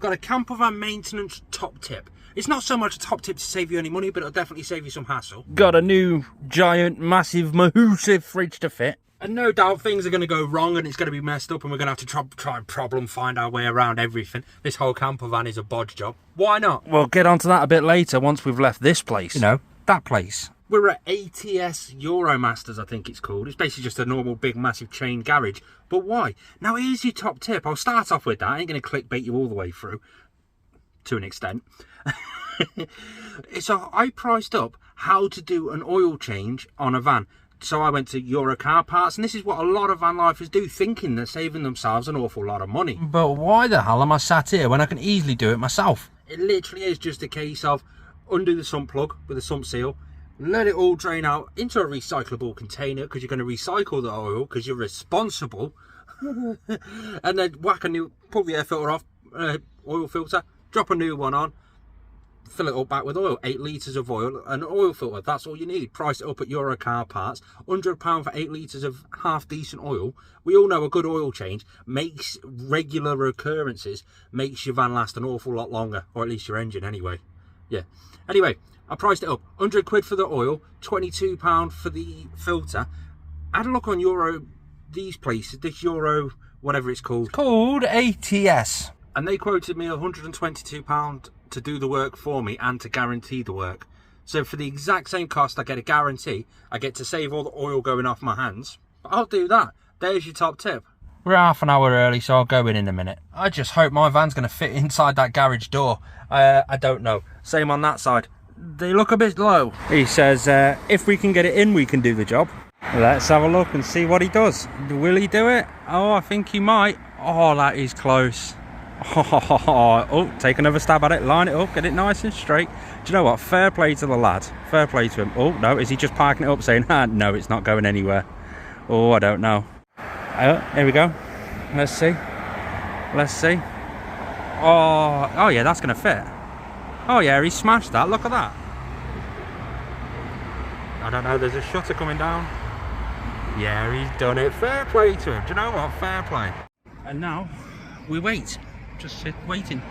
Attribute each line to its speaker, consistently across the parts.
Speaker 1: got a campervan maintenance top tip. It's not so much a top tip to save you any money, but it'll definitely save you some hassle.
Speaker 2: Got a new giant, massive, mahoosive fridge to fit.
Speaker 1: And no doubt things are going to go wrong and it's going to be messed up and we're going to have to try and problem find our way around everything. This whole campervan is a bodge job. Why not?
Speaker 2: We'll get onto that a bit later once we've left this place. You know, that place.
Speaker 1: We're at ATS Euromasters, I think it's called. It's basically just a normal big massive chain garage. But why? Now here's your top tip. I'll start off with that. I ain't going to clickbait you all the way through. To an extent. So I priced up how to do an oil change on a van. So I went to Euro Car Parts, and this is what a lot of van lifers do, thinking they're saving themselves an awful lot of money.
Speaker 2: But why the hell am I sat here when I can easily do it myself?
Speaker 1: It literally is just a case of undo the sump plug with a sump seal, let it all drain out into a recyclable container, because you're going to recycle the oil because you're responsible, and then pull the air filter off, oil filter, drop a new one on, fill it up back with oil, 8 litres of oil, and an oil filter. That's all you need. Price it up at Euro Car Parts. £100 for 8 litres of half decent oil. We all know a good oil change makes regular occurrences, makes your van last an awful lot longer, or at least your engine anyway. Yeah. Anyway, I priced it up. £100 for the oil, £22 for the filter. I had a look on these places, this Euro, whatever it's called.
Speaker 2: It's called ATS.
Speaker 1: And they quoted me £122 to do the work for me and to guarantee the work. So for the exact same cost, I get a guarantee. I get to save all the oil going off my hands. But I'll do that. There's your top tip.
Speaker 2: We're half an hour early, so I'll go in a minute. I just hope my van's going to fit inside that garage door. I don't know. Same on that side. They look a bit low. He says, if we can get it in, we can do the job. Let's have a look and see what he does. Will he do it? Oh, I think he might. Oh, that is close. Oh, take another stab at it, line it up, get it nice and straight. Do you know what? Fair play to the lad. Fair play to him. Oh, no, is he just parking it up saying, no, it's not going anywhere? Oh, I don't know. Here we go. Let's see. Let's see. Oh yeah, that's going to fit. Oh yeah, he smashed that. Look at that. I don't know, there's a shutter coming down. Yeah, he's done it. Fair play to him. Do you know what? Fair play. And now we wait. Just sit waiting.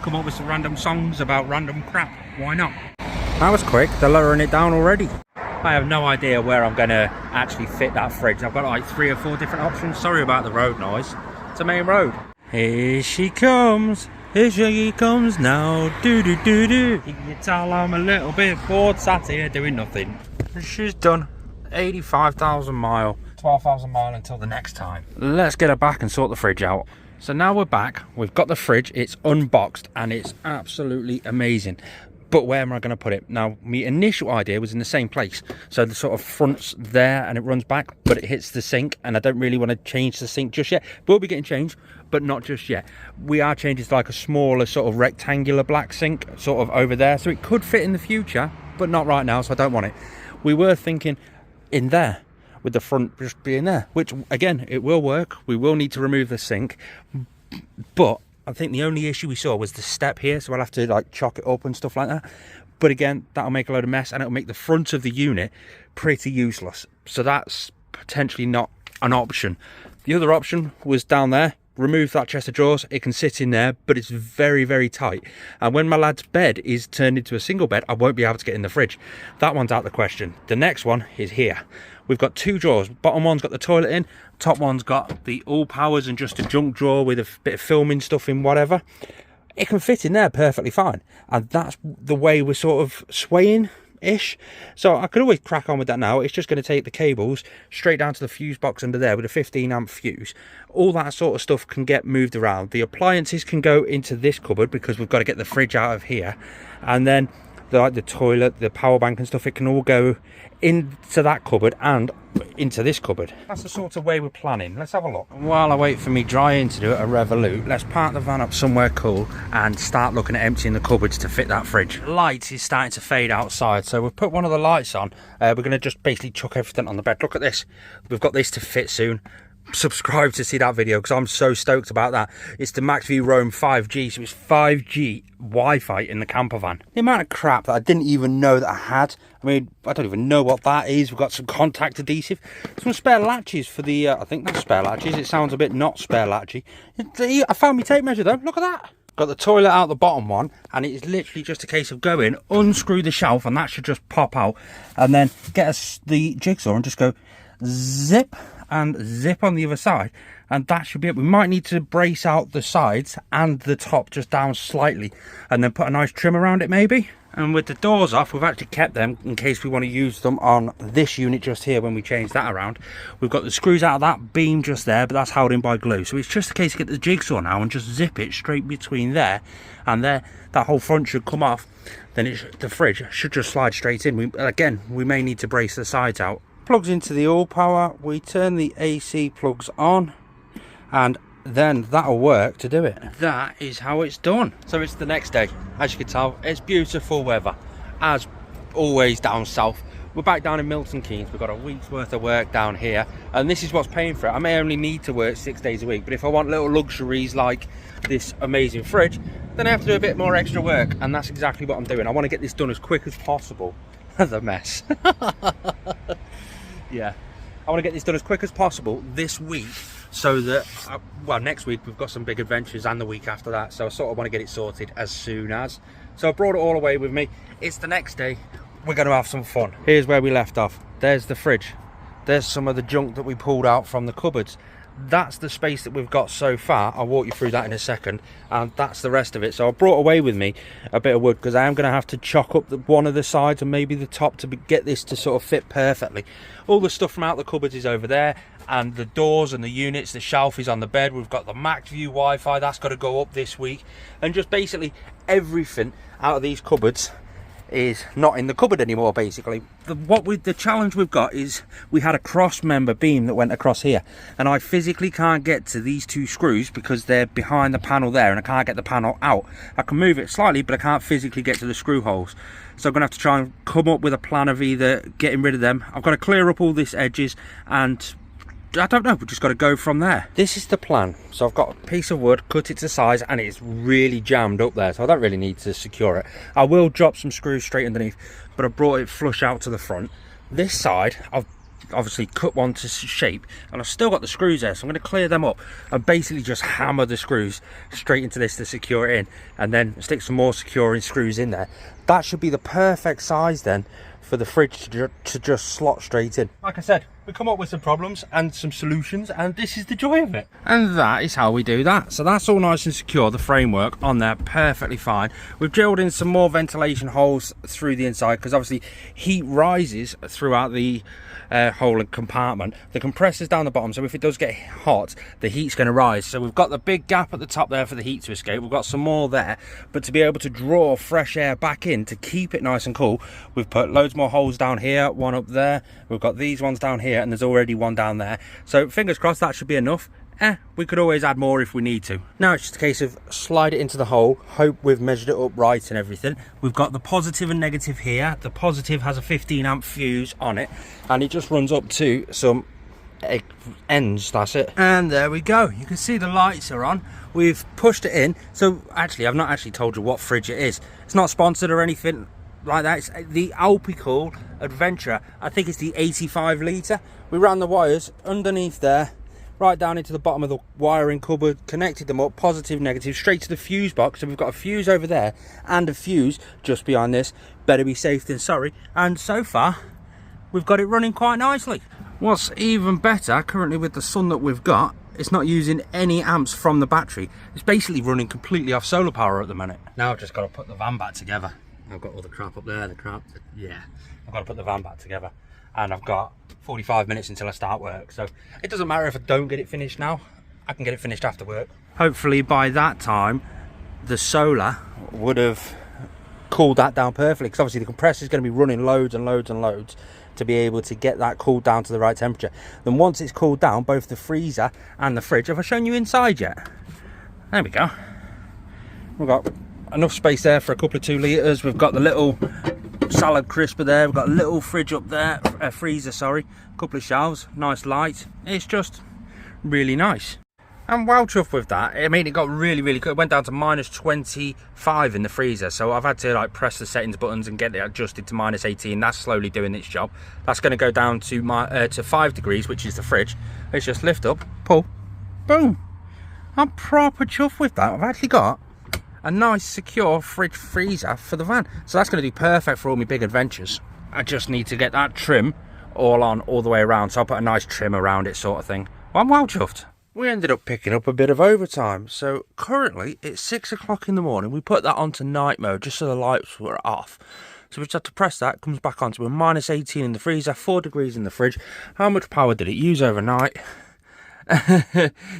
Speaker 2: Come up with some random songs about random crap. Why not? That was quick. They're lowering it down already. I have no idea where I'm going to actually fit that fridge. I've got like 3 or 4 different options. Sorry about the road noise. It's a main road. Here she comes. Here she comes now. Can you tell I'm a little bit bored, sat here doing nothing? She's done. 85,000 mile. 12,000 mile until the next time. Let's get her back and sort the fridge out. So now we're back, we've got the fridge, it's unboxed and it's absolutely amazing. But where am I going to put it? Now, my initial idea was in the same place. So the sort of front's there and it runs back, but it hits the sink and I don't really want to change the sink just yet. We'll be getting changed, but not just yet. We are changing to like a smaller sort of rectangular black sink, sort of over there. So it could fit in the future, but not right now, so I don't want it. We were thinking in there, with the front just being there, which again, it will work. We will need to remove the sink, but I think the only issue we saw was the step here, so I'll have to like chalk it up and stuff like that. But again, that'll make a load of mess and it'll make the front of the unit pretty useless. So that's potentially not an option. The other option was down there. Remove that chest of drawers, it can sit in there, but it's very, very tight. And when my lad's bed is turned into a single bed, I won't be able to get in the fridge. That one's out of the question. The next one is here. We've got 2 drawers. Bottom one's got the toilet in, top one's got the all powers and just a junk drawer with a bit of filming stuff in, whatever. It can fit in there perfectly fine. And that's the way we're sort of swaying ish. So I could always crack on with that now. It's just going to take the cables straight down to the fuse box under there with a 15 amp fuse. All that sort of stuff can get moved around. The appliances can go into this cupboard because we've got to get the fridge out of here, and then the toilet, the power bank and stuff, it can all go into that cupboard and into this cupboard. That's the sort of way we're planning. Let's have a look. While I wait for me drying to do it a Revolut, let's park the van up somewhere cool and start looking at emptying the cupboards to fit that fridge. Light is starting to fade outside, so we've put one of the lights on. We're going to just basically chuck everything on the bed. Look at this. We've got this to fit soon.
Speaker 1: subscribe to see that video because I'm so stoked about that. It's the Maxview Roam 5G, so it's 5G Wi-Fi in the camper van. The amount of crap that I didn't even know that I had. I mean, I don't even know what that is. We've got some contact adhesive, some spare latches for the, I think that's spare latches. It sounds a bit not spare latchy. I found my tape measure though, look at that. Got the toilet out the bottom one, and it is literally just a case of going, unscrew the shelf, and that should just pop out, and then get us the jigsaw and just go zip and zip on the other side, and that should be it. We might need to brace out the sides and the top just down slightly, and then put a nice trim around it maybe. And with the doors off, we've actually kept them in case we want to use them on this unit just here when we change that around. We've got the screws out of that beam just there, but that's held in by glue. So it's just a case of get the jigsaw now and just zip it straight between there and there. That whole front should come off. Then the fridge should just slide straight in. Again, we may need to brace the sides out. Plugs into the all power. We turn the AC plugs on, and then that'll work to do it. That is how it's done. So it's the next day. As you can tell, it's beautiful weather as always down south. We're back down in Milton Keynes. We've got a week's worth of work down here, and this is what's paying for it. I may only need to work 6 days a week, but if I want little luxuries like this amazing fridge, then I have to do a bit more extra work, and that's exactly what I'm doing. I want to get this done as quick as possible. The mess. Yeah, I want to get this done as quick as possible this week, so that, well, next week we've got some big adventures, and the week after that, so I sort of want to get it sorted as soon as. So I brought it all away with me. It's the next day. We're going to have some fun. Here's where we left off. There's the fridge. There's some of the junk that we pulled out from the cupboards. That's the space that we've got so far. I'll walk you through that in a second, and that's the rest of it. So I brought away with me a bit of wood because I am going to have to chock up one of the sides and maybe the top to get this to sort of fit perfectly. All the stuff from out the cupboards is over there, and the doors and the units, the shelf is on the bed. We've got the Maxview Wi-Fi, that's got to go up this week, and just basically everything out of these cupboards is not in the cupboard anymore. Basically the challenge we've got is we had a cross member beam that went across here, and I physically can't get to these two screws because they're behind the panel there, and I can't get the panel out. I can move it slightly, but I can't physically get to the screw holes, so I'm gonna have to try and come up with a plan of either getting rid of them. I've got to clear up all these edges, and I don't know, we've just got to go from there. This is the plan. So I've got a piece of wood, cut it to size, and it's really jammed up there, so I don't really need to secure it. I will drop some screws straight underneath, but I brought it flush out to the front. This side, I've obviously cut one to shape, and I've still got the screws there, so I'm going to clear them up and basically just hammer the screws straight into this to secure it in, and then stick some more securing screws in there. That should be the perfect size then for the fridge to just slot straight in. Like I said, we come up with some problems and some solutions, and this is the joy of it. And that is how we do that. So that's all nice and secure, the framework on there, perfectly fine. We've drilled in some more ventilation holes through the inside, because obviously heat rises throughout the whole compartment. The compressor's down the bottom, so if it does get hot, the heat's going to rise. So we've got the big gap at the top there for the heat to escape. We've got some more there, but to be able to draw fresh air back in to keep it nice and cool, we've put loads more holes down here, one up there, we've got these ones down here, and there's already one down there. So fingers crossed that should be enough. We could always add more if we need to. Now it's just a case of slide it into the hole, hope we've measured it up right and everything. We've got the positive and negative here. The positive has a 15 amp fuse on it, and it just runs up to some ends, that's it. And there we go. You can see the lights are on. We've pushed it in. So actually, I've not actually told you what fridge it is. It's not sponsored or anything like that. It's the INDICOOL Adventurer. I think it's the 85 litre. We ran the wires underneath there, right down into the bottom of the wiring cupboard, connected them up, positive, negative, straight to the fuse box. So we've got a fuse over there and a fuse just behind this. Better be safe than sorry. And so far, we've got it running quite nicely. What's even better, currently with the sun that we've got, it's not using any amps from the battery. It's basically running completely off solar power at the minute. Now I've just got to put the van back together. I've got all the crap up there, yeah. I've got to put the van back together. And I've got 45 minutes until I start work, so it doesn't matter if I don't get it finished now. I can get it finished after work. Hopefully by that time the solar would have cooled that down perfectly, because obviously the compressor is going to be running loads and loads and loads to be able to get that cooled down to the right temperature. Then once it's cooled down, both the freezer and the fridge, have I shown you inside yet? There we go. We've got enough space there for a couple of 2 litres. We've got the little salad crisper there, we've got a little fridge up there, freezer, sorry, a couple of shelves, nice light. It's just
Speaker 2: really nice. I'm well chuffed with that. I mean, it got really good. It went down to -25 in the freezer, so I've had to like press the settings buttons and get it adjusted to -18. That's slowly doing its job. That's going to go down to to 5 degrees, which is the fridge. Let's just lift up, pull, boom. I'm proper chuffed with that. I've actually got a nice secure fridge freezer for the van, so that's going to be perfect for all my big adventures. I just need to get that trim all on all the way around, so I'll put a nice trim around it, sort of thing. Well, I'm well chuffed. We ended up picking up a bit of overtime, so currently it's 6 o'clock in the morning. We put that onto night mode just so the lights were off. So we just had to press that, it comes back on, so we're -18 in the freezer, 4 degrees in the fridge. How much power did it use overnight?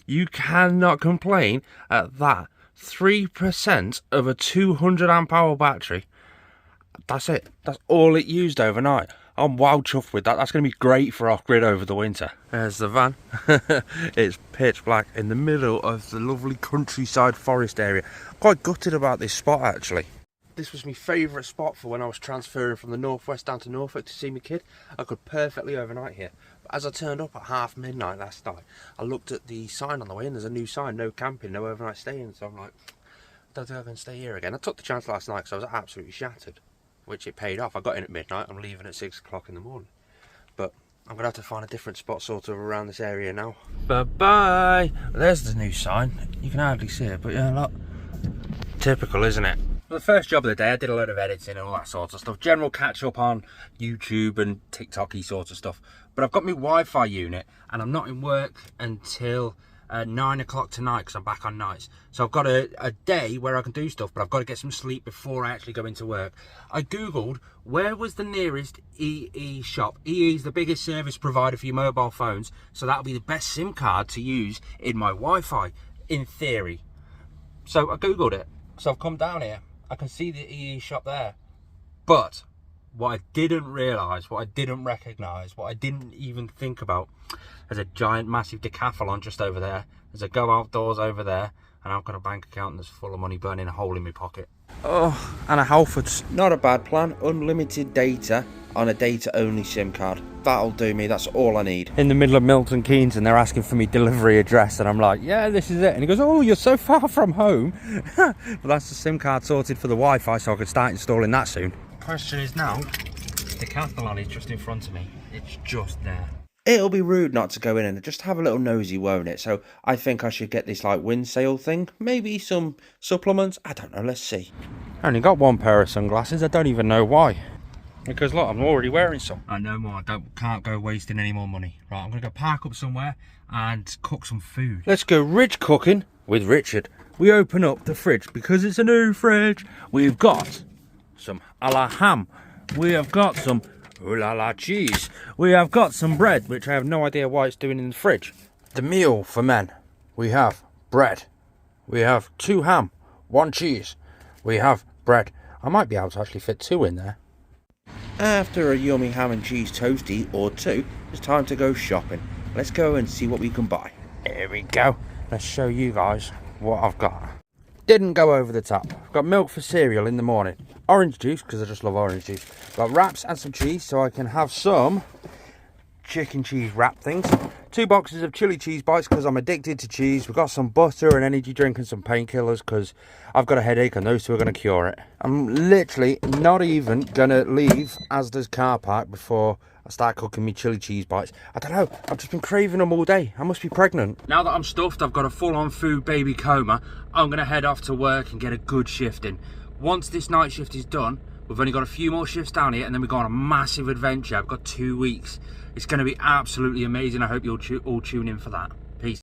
Speaker 2: You cannot complain at that. 3% of a 200 amp hour battery. That's it. That's all it used overnight. I'm well chuffed with that. That's going to be great for off-grid over the winter. There's the van. It's pitch black in the middle of the lovely countryside forest area. Quite gutted about this spot, actually. This was my favourite spot for when I was transferring from the northwest down to Norfolk to see my kid. I could perfectly overnight here. But as I turned up at midnight last night, I looked at the sign on the way in. There's a new sign, no camping, no overnight staying. So I'm like, I don't think I can stay here again. I took the chance last night because I was absolutely shattered, which it paid off. I got in at midnight. I'm leaving at 6 o'clock in the morning. But I'm going to have to find a different spot sort of around this area now. Bye-bye. There's the new sign. You can hardly see it, but yeah, look. Typical, isn't it? For the first job of the day, I did a load of editing and all that sort of stuff. General catch up on YouTube and TikTok-y sort of stuff. But I've got my Wi-Fi unit and I'm not in work until 9 o'clock tonight because I'm back on nights. So I've got a day where I can do stuff, but I've got to get some sleep before I actually go into work. I googled where was the nearest EE shop. EE is the biggest service provider for your mobile phones, so that'll be the best SIM card to use in my Wi-Fi, in theory. So I googled it. So I've come down here. I can see the EE shop there. But what I didn't realise, what I didn't recognise, what I didn't even think about, there's a giant massive decathlon just over there. There's a go outdoors over there, and I've got a bank account that's full of money burning a hole in my pocket. Oh, and a Halfords. Not a bad plan. Unlimited data on a data only SIM card. That'll do me, that's all I need. In the middle of Milton Keynes and they're asking for me delivery address and I'm like, yeah, this is it. And he goes, oh, you're so far from home. But that's the SIM card sorted for the Wi-Fi, so I can start installing that soon. Question is now, Decathlon is just in front of me. It's just there. It'll be rude not to go in and just have a little nosy, won't it? So I think I should get this like wind sail thing. Maybe some supplements. I don't know, let's see. I only got one pair of sunglasses. I don't even know why. Because look, I'm already wearing some. I know more. Can't go wasting any more money. Right, I'm going to go park up somewhere and cook some food. Let's go ridge cooking with Richard. We open up the fridge because it's a new fridge. We've got some a la ham. We have got some ooh la la cheese. We have got some bread, which I have no idea why it's doing in the fridge. The meal for men. We have bread. We have 2 ham, 1 cheese. We have bread. I might be able to actually fit 2 in there. After a yummy ham and cheese toastie or 2, it's time to go shopping. Let's go and see what we can buy. Here we go. Let's show you guys what I've got. Didn't go over the top. I've got milk for cereal in the morning. Orange juice, because I just love orange juice. Got wraps and some cheese, so I can have some chicken cheese wrap things. 2 boxes of chili cheese bites, because I'm addicted to cheese. We've got some butter, an energy drink, and some painkillers, because I've got a headache, and those 2 are going to cure it. I'm literally not even going to leave Asda's car park before I start cooking me chili cheese bites. I don't know, I've just been craving them all day. I must be pregnant. Now that I'm stuffed, I've got a full-on food baby coma, I'm going to head off to work and get a good shift in. Once this night shift is done, we've only got a few more shifts down here and then we go on a massive adventure. I've got 2 weeks. It's going to be absolutely amazing. I hope you'll all tune in for that.